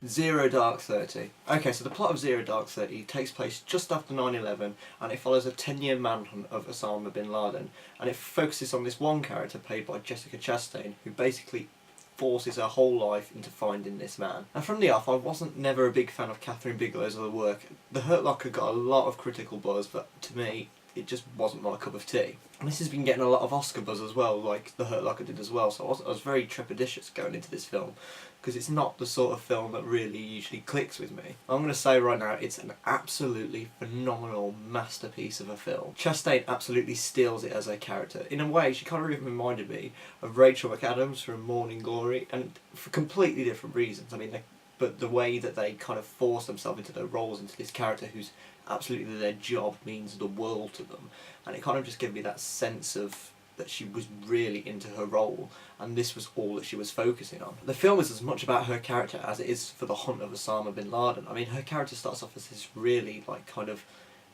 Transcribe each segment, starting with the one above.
Zero Dark 30. Okay, so the plot of Zero Dark 30 takes place just after 9/11, and it follows a 10-year manhunt of Osama bin Laden, and it focuses on this one character played by Jessica Chastain, who basically forces her whole life into finding this man. And from the off, I wasn't never a big fan of Catherine Bigelow's other work. The Hurt Locker got a lot of critical buzz, but to me, it just wasn't my cup of tea. And this has been getting a lot of Oscar buzz as well, like The Hurt Locker did as well, so I was very trepidatious going into this film, because it's not the sort of film that really usually clicks with me. I'm going to say right now, it's an absolutely phenomenal masterpiece of a film. Chastain absolutely steals it as a character. In a way, she kind of even reminded me of Rachel McAdams from Morning Glory, and for completely different reasons. I mean, but the way that they kind of force themselves into their roles, into this character who's absolutely their job means the world to them, and it kind of just gave me that sense of that she was really into her role, and this was all that she was focusing on. The film is as much about her character as it is for the hunt of Osama bin Laden. I mean, her character starts off as this really, like, kind of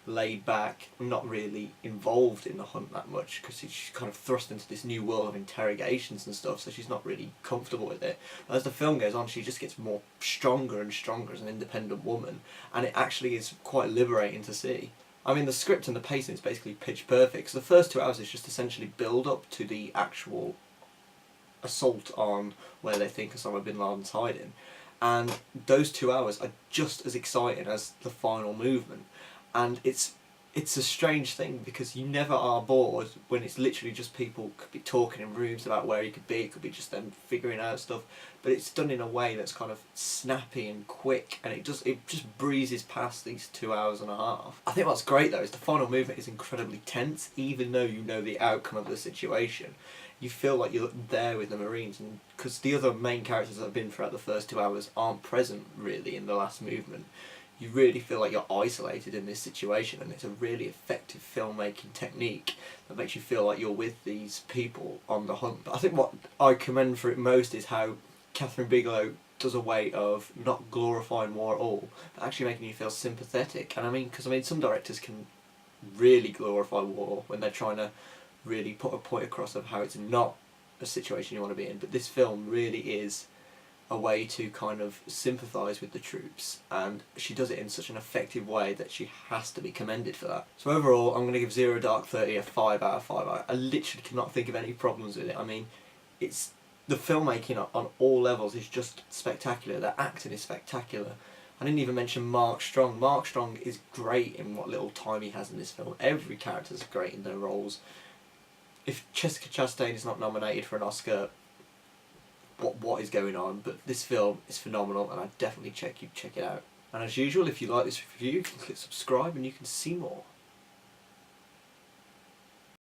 laid back, not really involved in the hunt that much, because she's kind of thrust into this new world of interrogations and stuff, so she's not really comfortable with it. As the film goes on, she just gets more stronger and stronger as an independent woman, and it actually is quite liberating to see. I mean, the script and the pacing is basically pitch perfect, so the first 2 hours is just essentially build up to the actual assault on where they think Osama bin Laden's hiding, and those 2 hours are just as exciting as the final movement. And it's a strange thing, because you never are bored when it's literally just people could be talking in rooms about where he could be, it could be just them figuring out stuff, but it's done in a way that's kind of snappy and quick, and it just breezes past these 2 hours and a half. I think what's great though is the final movement is incredibly tense, even though you know the outcome of the situation. You feel like you're there with the Marines, and because the other main characters that have been throughout the first 2 hours aren't present really in the last movement. You really feel like you're isolated in this situation, and it's a really effective filmmaking technique that makes you feel like you're with these people on the hunt. But I think what I commend for it most is how Catherine Bigelow does a way of not glorifying war at all, but actually making you feel sympathetic. And I mean, because some directors can really glorify war when they're trying to really put a point across of how it's not a situation you want to be in, but this film really is a way to kind of sympathise with the troops, and she does it in such an effective way that she has to be commended for that. So overall, I'm going to give Zero Dark 30 a 5 out of 5. I literally cannot think of any problems with it. I mean, it's the filmmaking on all levels is just spectacular. The acting is spectacular. I didn't even mention Mark Strong. Mark Strong is great in what little time he has in this film. Every character is great in their roles. If Jessica Chastain is not nominated for an Oscar, what is going on? But this film is phenomenal, and I definitely check it out. And as usual, if you like this review, you can click subscribe and you can see more.